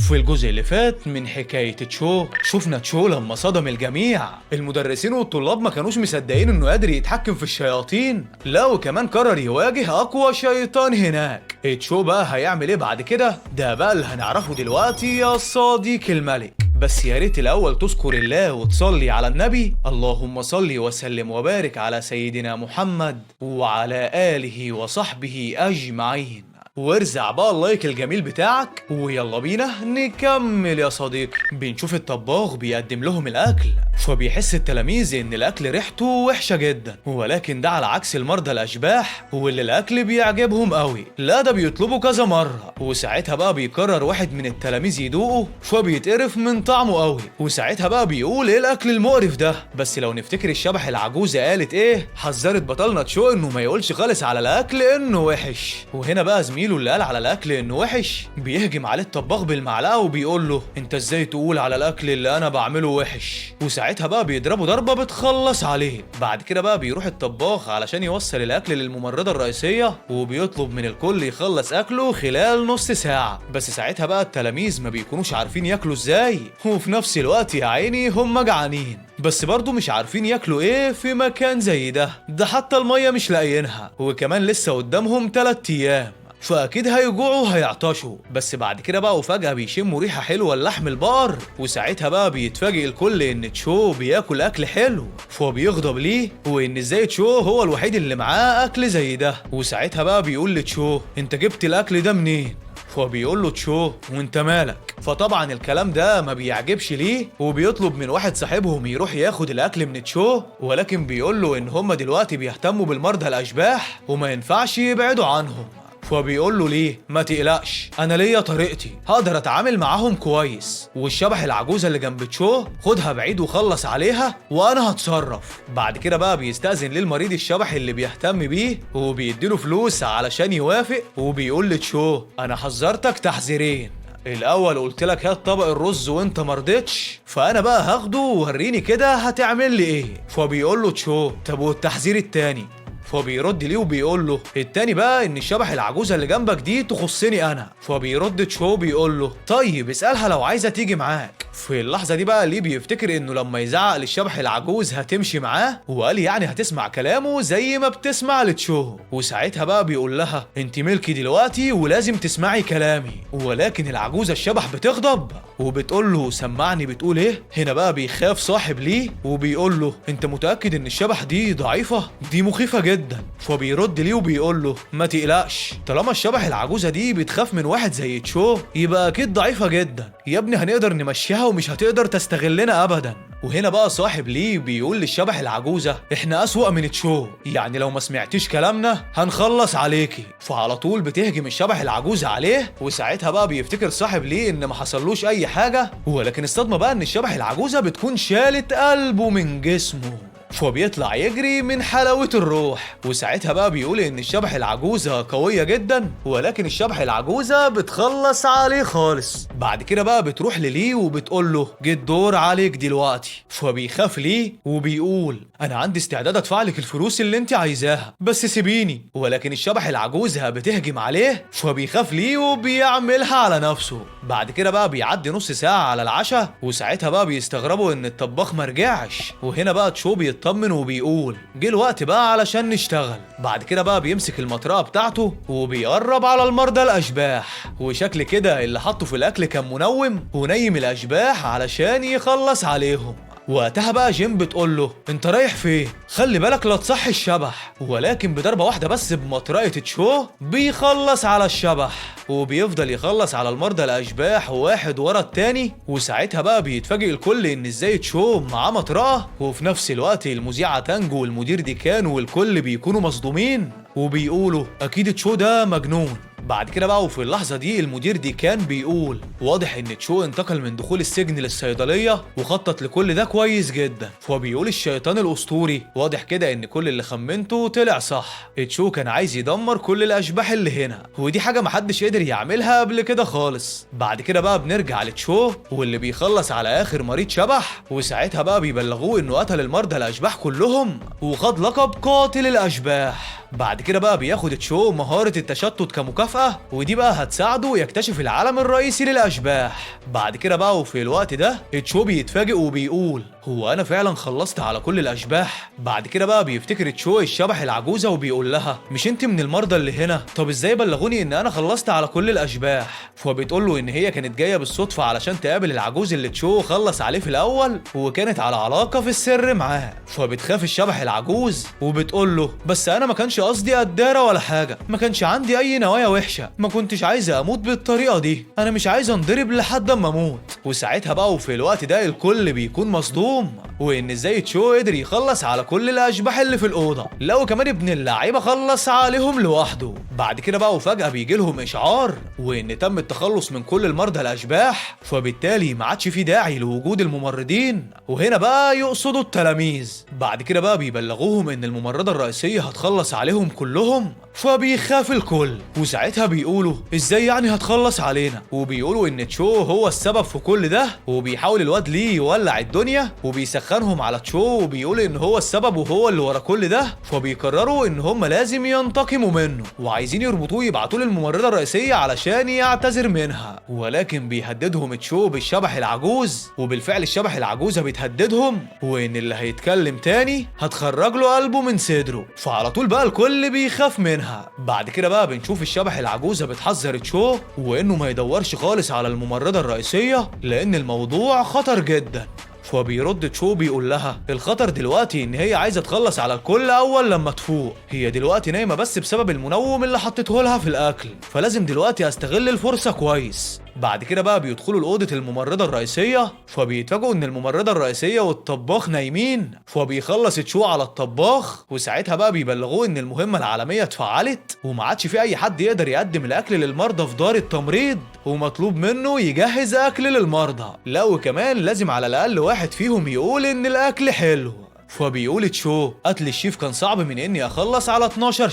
في الجزء اللي فات من حكاية تشو، شفنا تشو لما صدم الجميع. المدرسين والطلاب ما كانوش مصدقين انه قادر يتحكم في الشياطين، لا وكمان قرر يواجه اقوى شيطان هناك. تشو بقى هيعمل ايه بعد كده؟ ده بقى اللي هنعرفه دلوقتي يا صديق الملك. بس يا ريت الاول تذكر الله وتصلي على النبي. اللهم صل وسلم وبارك على سيدنا محمد وعلى آله وصحبه اجمعين. وارزع بقى اللايك الجميل بتاعك، ويلا بينا نكمل يا صديقي. بنشوف الطباخ بيقدم لهم الاكل، فبيحس التلاميذ ان الاكل ريحته وحشه جدا، ولكن ده على عكس المرضى الاشباح واللي الاكل بيعجبهم قوي. لا ده بيطلبوا كذا مره، وساعتها بقى بيقرر واحد من التلاميذ يدوقه فبيتقرف من طعمه قوي، وساعتها بقى بيقول ايه الاكل المقرف ده. بس لو نفتكر الشبح العجوزه قالت ايه، حذرت بطلنا تشو انه ما يقولش خالص على الاكل انه وحش. وهنا بقى زميله اللي قال على الاكل انه وحش بيهجم عليه الطباخ بالمعلقه وبيقول له انت ازاي تقول على الاكل اللي انا بعمله وحش، وساعتها بقى بيضربه ضربه بتخلص عليه. بعد كده بقى بيروح الطباخ علشان يوصل الاكل للممرضه الرئيسيه، وبيطلب من الكل يخلص اكله خلال نص ساعه. بس ساعتها بقى التلاميذ ما بيكونوش عارفين ياكلوا ازاي، وفي نفس الوقت يا عيني هم جعانين بس برضه مش عارفين ياكلوا ايه في مكان زي ده حتى الميه مش لاقيينها، وكمان لسه قدامهم 3 ايام، فاكيد هيجوعوا وهيعطشوا. بس بعد كده بقى وفجأة بيشموا ريحة حلوة لحم البقر، وساعتها بقى بيتفاجئ الكل ان تشو بياكل اكل حلو، فهو بيغضب ليه وان ازاي تشو هو الوحيد اللي معاه اكل زي ده. وساعتها بقى بيقول لتشو انت جبت الاكل ده منين؟ فبيقول له تشو وانت مالك؟ فطبعا الكلام ده ما بيعجبش ليه، وبيطلب من واحد صاحبهم يروح ياخد الاكل من تشو، ولكن بيقول له ان هم دلوقتي بيهتموا بالمرضى الاشباح وما ينفعش يبعدوا عنهم. فبيقول له ليه؟ ما تقلقش انا ليا طريقتي هقدر اتعامل معاهم كويس، والشبح العجوزه اللي جنب تشو خدها بعيد وخلص عليها وانا هتصرف. بعد كده بقى بيستأذن للمريض الشبح اللي بيهتم بيه وبيديله فلوس علشان يوافق، وبيقول لتشو انا حذرتك تحذيرين، الاول قلت لك هات طبق الرز وانت مرضتش، فانا بقى هاخده ووريني كده هتعمل لي ايه. فبيقول له تشو طب والتحذير التاني؟ فبيرد ليه وبيقول له التاني بقى ان الشبح العجوزه اللي جنبك دي تخصني انا. فبيرد تشو بيقول له طيب اسالها لو عايزه تيجي معاك. في اللحظه دي بقى ليه بيفتكر انه لما يزعق للشبح العجوز هتمشي معاه، وقال يعني هتسمع كلامه زي ما بتسمع لتشو. وساعتها بقى بيقول لها انت ملكي دلوقتي ولازم تسمعي كلامي، ولكن العجوزه الشبح بتغضب وبتقول له سمعني بتقول ايه. هنا بقى بيخاف صاحب ليه وبيقول له انت متاكد ان الشبح دي ضعيفه؟ دي مخيفه جدا. فبيرد ليه وبيقول له ما تقلقش طالما الشبح العجوزه دي بتخاف من واحد زي تشو يبقى اكيد ضعيفه جدا يا ابني، هنقدر نمشيها ومش هتقدر تستغلنا ابدا. وهنا بقى صاحب ليه بيقول للشبح العجوزه احنا اسوأ من تشو، يعني لو ما سمعتيش كلامنا هنخلص عليكي. فعلى طول بتهجم الشبح العجوزه عليه، وساعتها بقى بيفتكر صاحب ليه ان ما حصلوش اي حاجه، ولكن الصدمه بقى ان الشبح العجوزه بتكون شالت قلبه من جسمه، فبيطلع يجري من حلاوة الروح. وساعتها بقى بيقول ان الشبح العجوزة قوية جدا، ولكن الشبح العجوزة بتخلص عليه خالص. بعد كده بقى بتروح لليه وبتقول له جه الدور عليك دلوقتي. فبيخاف ليه وبيقول انا عندي استعداد ادفع لك الفلوس اللي انت عايزاها بس سيبيني، ولكن الشبح العجوزة بتهجم عليه فبيخاف ليه وبيعملها على نفسه. بعد كده بقى بيعدي نص ساعة على العشاء، وساعتها بقى بيستغربوا ان الطباخ مرجعش. وهنا بقى تشو بيطمن وبيقول جه الوقت بقى علشان نشتغل. بعد كده بقى بيمسك المطرقة بتاعته وبيقرب على المرضى الاشباح، وشكل كده اللي حطه في الاكل كان منوم ونيم الاشباح علشان يخلص عليهم. وقتها بقى جيم بتقول له انت رايح فين؟ خلي بالك لا تصحي الشبح، ولكن بضربه واحده بس بمطرقه تشو بيخلص على الشبح، وبيفضل يخلص على المرضى الاشباح واحد ورا التاني. وساعتها بقى بيتفاجئ الكل ان ازاي تشو معاه مطرقه، وفي نفس الوقت المذيعه تانجو والمدير ديكان والكل بيكونوا مصدومين وبيقولوا اكيد تشو ده مجنون. بعد كده بقى وفي اللحظة دي المدير دي كان بيقول واضح ان تشو انتقل من دخول السجن للصيدلية وخطط لكل ده كويس جدا. فهو بيقول الشيطان الاسطوري واضح كده ان كل اللي خمنته طلع صح، تشو كان عايز يدمر كل الاشباح اللي هنا، ودي حاجة محدش قدر يعملها قبل كده خالص. بعد كده بقى بنرجع لتشو واللي بيخلص على اخر مريض شبح، وساعتها بقى بيبلغوه انه قتل المرضى الاشباح كلهم وخد لقب قاتل الاشباح. بعد كده بقى بياخد تشو مهارة التشتت كمكافأة، ودي بقى هتساعده يكتشف العالم الرئيسي للأشباح. بعد كده بقى وفي الوقت ده تشو بيتفاجئ وبيقول هو أنا فعلا خلصت على كل الأشباح. بعد كده بقى بيفتكر تشو الشبح العجوزة وبيقول لها مش انت من المرضى اللي هنا؟ طب ازاي بلغوني ان انا خلصت على كل الاشباح؟ فبتقول له ان هي كانت جايه بالصدفه علشان تقابل العجوز اللي تشو خلص عليه في الاول، وكانت على علاقه في السر معاه. فبتخاف الشبح العجوز وبتقول له بس انا ما كانش قصدي قداره ولا حاجه، ما كانش عندي اي نوايا وحشه، ما كنتش عايزه اموت بالطريقه دي، انا مش عايزه انضرب لحد اما اموت. وساعتها بقى وفي الوقت ده الكل بيكون مصدوم، وان ازاي تشو قدر يخلص على كل الاشباح اللي في الاوضه، لو كمان ابن اللعيبه خلص عليهم لوحده. بعد كده بقى وفجاه بيجي لهم اشعار وان تم التخلص من كل المرضى الاشباح، فبالتالي ما عادش في داعي لوجود الممرضين، وهنا بقى يقصدوا التلاميذ. بعد كده بقى بيبلغوهم ان الممرضه الرئيسيه هتخلص عليهم كلهم، فبيخاف الكل، وساعتها بيقولوا ازاي يعني هتخلص علينا؟ وبيقولوا ان تشو هو السبب في كل ده، وبيحاول الواد ليه يولع الدنيا وبيسخنهم على تشو، وبيقول ان هو السبب وهو اللي ورا كل ده. فبيقرروا ان هم لازم ينتقموا منه، وعايزين يربطوه يبعتوه للممرضه الرئيسيه علشان يعتذر منها، ولكن بيهددهم تشو بالشبح العجوز، وبالفعل الشبح العجوزه بتهددهم وان اللي هيتكلم تاني هتخرج له قلبه من صدره. فعلى طول بقى الكل بيخاف منها. بعد كده بقى بنشوف الشبح العجوزه بتحذر تشو وانه ما يدورش خالص على الممرضه الرئيسيه لان الموضوع خطر جدا. فبيرد تشو بيقول لها الخطر دلوقتي ان هي عايزه تخلص على الكل اول لما تفوق، هي دلوقتي نايمه بس بسبب المنوم اللي حطيته لها في الاكل، فلازم دلوقتي استغل الفرصه كويس. بعد كده بقى بيدخلوا لأوضة الممرضة الرئيسية، فبيتفاجئوا إن الممرضة الرئيسية والطباخ نايمين، فبيخلص تشو على الطباخ، وساعتها بقى بيبلغوه إن المهمة العالمية اتفعلت وما عادش في أي حد يقدر يقدم الأكل للمرضى في دار التمريض، ومطلوب منه يجهز أكل للمرضى، لا وكمان لازم على الأقل واحد فيهم يقول إن الأكل حلو. فبيقول تشو قتل الشيف كان صعب من اني اخلص على 12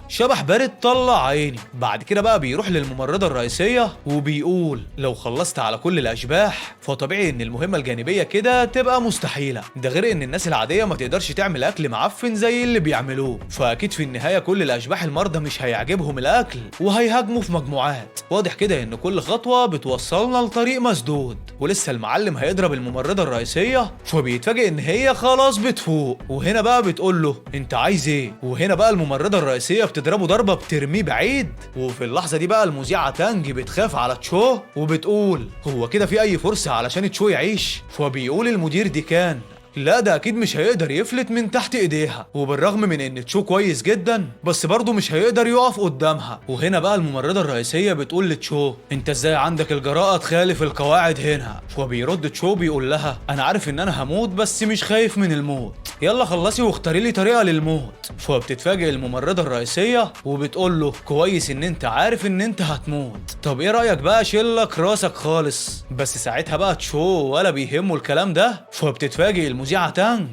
شبح بارد طلع عيني. بعد كده بقى بيروح للممرضة الرئيسية وبيقول لو خلصت على كل الاشباح فطبيعي ان المهمة الجانبية كده تبقى مستحيلة، ده غير ان الناس العادية ما تقدرش تعمل اكل معفن زي اللي بيعملوه، فاكيد في النهاية كل الاشباح المرضى مش هيعجبهم الاكل وهيهاجموا في مجموعات. واضح كده ان كل خطوة بتوصلنا لطريق مسدود، ولسه المعلم هيضرب الممرضة الرئيسية، فبيتفاجئ ان هي خلاص بتفوق، وهنا بقى بتقول له انت عايز ايه؟ وهنا بقى الممرضة الرئيسية بتضربه ضربة بترميه بعيد، وفي اللحظة دي بقى المذيعة تانج بتخاف على تشو وبتقول هو كده في اي فرصة علشان تشو يعيش؟ فبيقول المدير ديكان لا ده اكيد مش هيقدر يفلت من تحت ايديها، وبالرغم من ان تشو كويس جدا بس برضه مش هيقدر يقف قدامها. وهنا بقى الممرضة الرئيسية بتقول لتشو انت ازاي عندك الجراءة تخالف القواعد هنا؟ فبيرد تشو بيقول لها انا عارف ان انا هموت بس مش خايف من الموت، يلا خلصي واختاري لي طريقة للموت. فبتتفاجئ الممرضة الرئيسية وبتقول له كويس ان انت عارف ان انت هتموت، طب ايه رأيك بقى شيلك راسك خالص؟ بس ساعتها بقى تشو ولا بيهمه الكلام ده، فبتتفاجئ المذيعة تانج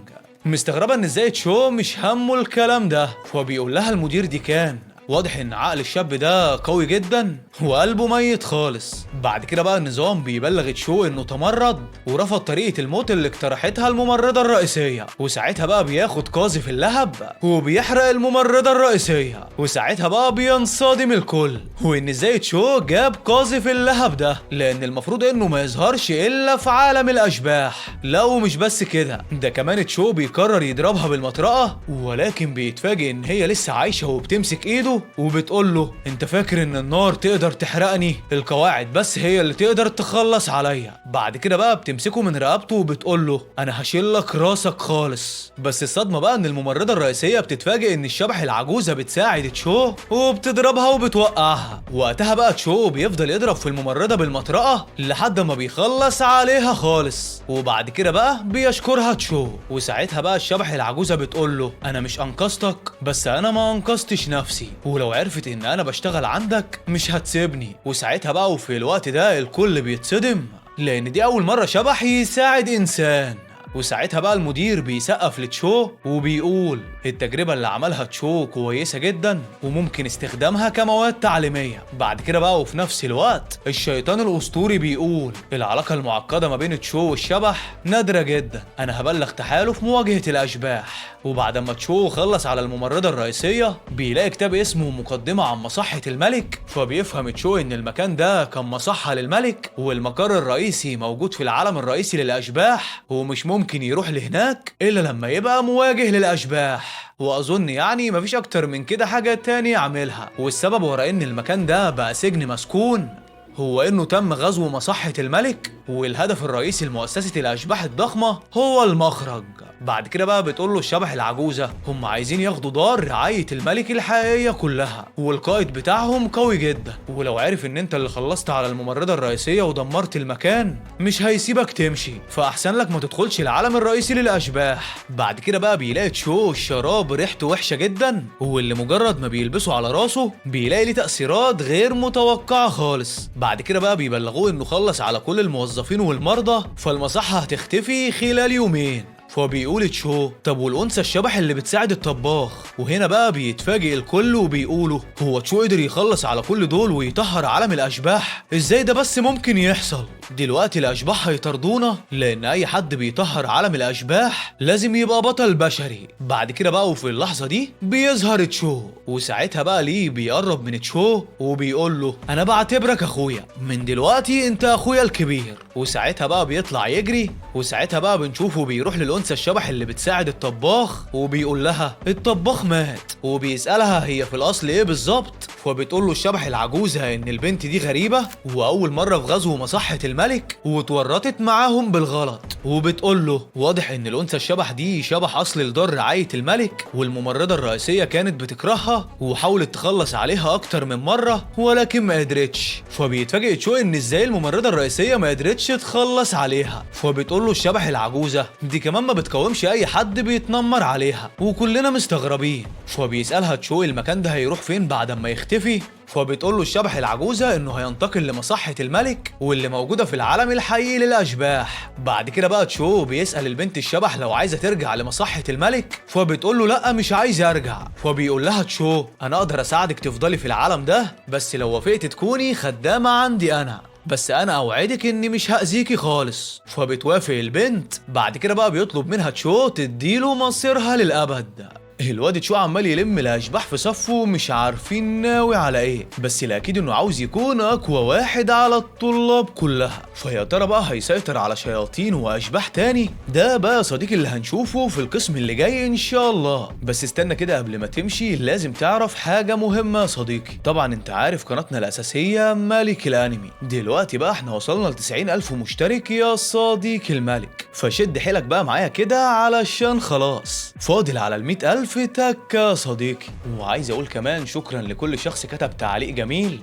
مستغربة ان ازاي تشو مش همه الكلام ده، فبيقول لها المدير ديكان واضح ان عقل الشاب ده قوي جدا وقلبه ميت خالص. بعد كده بقى النظام بيبلغ تشو انه تمرد ورفض طريقة الموت اللي اقترحتها الممرضة الرئيسية، وساعتها بقى بياخد قاذف اللهب وبيحرق الممرضة الرئيسية، وساعتها بقى بينصدم الكل وان ازاي تشو جاب قاذف اللهب ده، لان المفروض انه ما يظهرش الا في عالم الاشباح. لا ومش بس كده، ده كمان تشو بيقرر يضربها بالمطرقة، ولكن بيتفاجئ ان هي لسه عايشة وبتمسك ايده وبتقول له انت فاكر ان النار تقدر تحرقني؟ القواعد بس هي اللي تقدر تخلص عليا. بعد كده بقى بتمسكه من رقبته وبتقول له انا هشيلك راسك خالص. بس الصدمه بقى ان الممرضه الرئيسيه بتتفاجئ ان الشبح العجوزه بتساعد تشو وبتضربها وبتوقعها. وقتها بقى تشو بيفضل يضرب في الممرضه بالمطرقه لحد ما بيخلص عليها خالص، وبعد كده بقى بيشكرها تشو. وساعتها بقى الشبح العجوزه بتقول له انا مش انقذتك بس انا ما انقذتش نفسي، ولو عرفت ان انا بشتغل عندك مش هتسيبني. وساعتها بقى وفي الوقت ده الكل بيتصدم لان دي اول مرة شبح يساعد انسان. وساعتها بقى المدير بيسقف لتشو وبيقول التجربة اللي عملها تشو كويسة جدا وممكن استخدامها كمواد تعليمية. بعد كده بقى وفي نفس الوقت الشيطان الأسطوري بيقول العلاقة المعقدة ما بين تشو والشبح نادرة جدا، أنا هبلغ تحالف مواجهة الأشباح. وبعد ما تشو خلص على الممرضة الرئيسية بيلاقي كتاب اسمه مقدمة عن مصحة الملك، فبيفهم تشو إن المكان ده كان مصحة للملك والمقر الرئيسي موجود في العالم الرئيسي للأشباح، ومش ممكن يروح لهناك إلا لما يبقى مواجه للأشباح. وأظن يعني مفيش أكتر من كده حاجة تاني يعملها. والسبب ورا إن المكان ده بقى سجن مسكون هو إنه تم غزو مصحة الملك، والهدف الرئيسي لمؤسسة الأشباح الضخمة هو المخرج. بعد كده بقى بتقول له الشبح العجوزة هم عايزين ياخدوا دار رعاية الملك الحقيقية كلها، والقائد بتاعهم قوي جدا، ولو عرف ان انت اللي خلصت على الممرضة الرئيسية ودمرت المكان مش هيسيبك تمشي، فأحسن لك ما تدخلش العالم الرئيسي للأشباح. بعد كده بقى بيلاقي تشو الشراب ريحته وحشة جدا، واللي مجرد ما بيلبسه على راسه بيلاقي ليه تأثيرات غير متوقعة خالص. بعد كده بقى بيبلغوه انه خلص على كل الموظفين والمرضى فالمصحة هتختفي خلال يومين. فبيقول تشو طب والأنثى الشبح اللي بتساعد الطباخ؟ وهنا بقى بيتفاجئ الكل وبيقولوا هو تشو قدر يخلص على كل دول ويطهر عالم الأشباح؟ ازاي ده بس ممكن يحصل؟ دلوقتي الأشباح هيطردونا لأن أي حد بيطهر عالم الأشباح لازم يبقى بطل بشري. بعد كده بقى وفي اللحظة دي بيظهر تشو، وساعتها بقى ليه بيقرب من تشو وبيقول له أنا بعتبرك أخويا، من دلوقتي أنت أخويا الكبير. وساعتها بقى بيطلع يجري، وساعتها بقى بنشوفه بيروح للأنثى الشبح اللي بتساعد الطباخ وبيقول لها الطباخ مات، وبيسألها هي في الأصل إيه بالظبط، فبتقول له الشبح العجوزة إن البنت دي غريبة وأول مرة في غزو مصحة الملك واتورطت معاهم بالغلط، وبتقول له واضح إن الأنثى الشبح دي شبح أصل لدار رعاية الملك، والممرضة الرئيسية كانت بتكرهها وحاولت تخلص عليها أكتر من مرة ولكن ما قدرتش. فبيتفاجئ تشو إن إزاي الممرضة الرئيسية ما قدرتش تخلص عليها، فبتقول له الشبح العجوزة دي كمان ما بتقاومش أي حد بيتنمر عليها وكلنا مستغربين. فبيسألها تشو المكان ده هيروح فين بعد ما يختفي، فبتقول له الشبح العجوزة انه هينتقل لمصحة الملك واللي موجودة في العالم الحقيقي للأشباح. بعد كده بقى تشو بيسأل البنت الشبح لو عايزة ترجع لمصحة الملك، فبتقول له لا مش عايزة ارجع. فبيقول لها تشو انا اقدر اساعدك تفضلي في العالم ده بس لو وافقت تكوني خدامة عندي انا، بس انا اوعدك اني مش هاذيكي خالص. فبتوافق البنت. بعد كده بقى بيطلب منها تشو تديله مصيرها للابد. الواد تشو عمال يلم الاشباح في صفه مش عارفين ناوي على ايه، بس الاكيد انه عاوز يكون اقوى واحد على الطلاب كلها. فيا ترى بقى هيسيطر على شياطين واشباح تاني؟ ده بقى يا صديقي اللي هنشوفه في القسم اللي جاي ان شاء الله. بس استنى كده قبل ما تمشي لازم تعرف حاجه مهمه يا صديقي. طبعا انت عارف قناتنا الاساسيه ملك الانمي، دلوقتي بقى احنا وصلنا ل 90,000 مشترك يا صديقي الملك، فشد حيلك بقى معايا كده علشان خلاص فاضل على ال 100,000 تك يا صديقي. وعايز اقول كمان شكرا لكل شخص كتب تعليق جميل.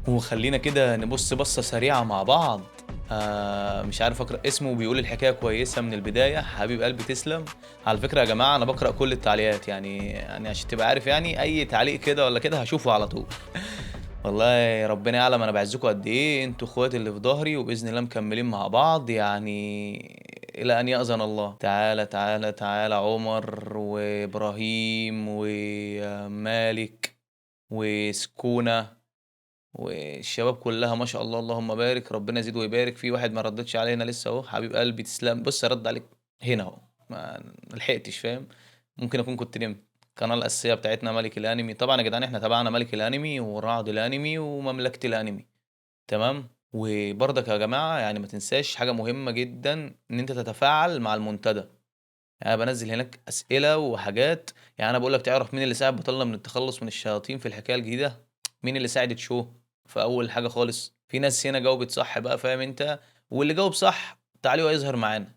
وخلينا كده نبص بصة سريعة مع بعض. مش عارف اقرا اسمه، بيقول الحكايه كويسه من البدايه، حبيب قلبي تسلم. على فكره يا جماعه انا بقرا كل التعليقات، يعني عشان تبقى عارف، يعني اي تعليق كده ولا كده هشوفه على طول. والله ربنا يعلم انا بعزكم قد ايه، انتوا اخواتي اللي في ظهري وباذن الله مكملين مع بعض يعني الى ان يأذن الله. تعالى تعالى تعالى عمر وابراهيم ومالك وسكونة والشباب كلها ما شاء الله اللهم بارك، ربنا يزيد ويبارك. في واحد ما ردتش علينا لسه اهو، حبيب قلبي تسلم. بص ارد عليك هنا اهو، ما لحقتش فاهم، ممكن اكون كنت نمت. القناه الاساسيه بتاعتنا ملك الانمي طبعا يا جدعان، احنا تبعنا ملك الانمي ورعد الانمي ومملكه الانمي، تمام. وبرضك يا جماعه يعني ما تنساش حاجه مهمه جدا، ان انت تتفاعل مع المنتدى. يعني انا بنزل هناك اسئله وحاجات، يعني انا بقول لك تعرف مين اللي ساعد بطلنا من التخلص من الشياطين في الحكايه الجديده؟ مين اللي ساعدت شو في اول حاجه خالص؟ في ناس هنا جاوبت صح بقى فاهم انت، واللي جاوب صح تعليقه هيظهر معانا،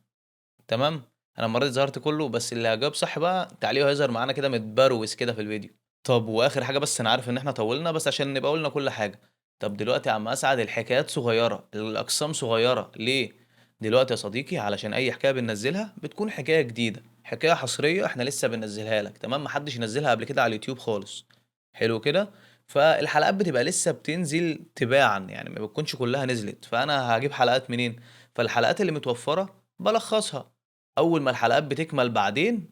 تمام. انا المره دي ظهرت كله، بس اللي هجاوب صح بقى تعليقه هيظهر معانا كده متبروس كده في الفيديو. طب واخر حاجه، بس انا عارف ان احنا طولنا بس عشان نبقى قلنا كل حاجه. طب دلوقتي يا عم اسعد الحكايات صغيره، الاقسام صغيره ليه؟ دلوقتي يا صديقي علشان اي حكايه بننزلها بتكون حكايه جديده، حكايه حصريه احنا لسه بننزلها لك، تمام. محدش ينزلها قبل كده على اليوتيوب خالص، حلو كده. فالحلقات بتبقى لسه بتنزل تباعا، يعني ما بتكونش كلها نزلت، فانا هجيب حلقات منين؟ فالحلقات اللي متوفره بلخصها، أول ما الحلقات بتكمل بعدين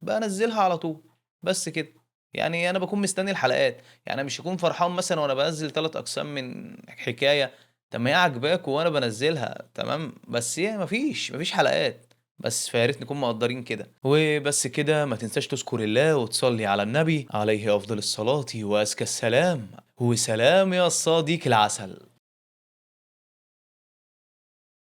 بانزّلها على طول، بس كده. يعني أنا باكون مستني الحلقات، يعني أنا مش هاكون فرحان مثلًا وأنا بانزّل 3 أقسام من حكاية، طب ما هي عاجباكم وأنا بانزّلها تمام، بس هي ما فيش حلقات، بس فيا ريت نكون مقدّرين كده. وبس كده، ما تنساش تذكر الله وتصلّي على النبي عليه أفضل الصلاة وأزكى السلام، وسلام يا صديقي العسل.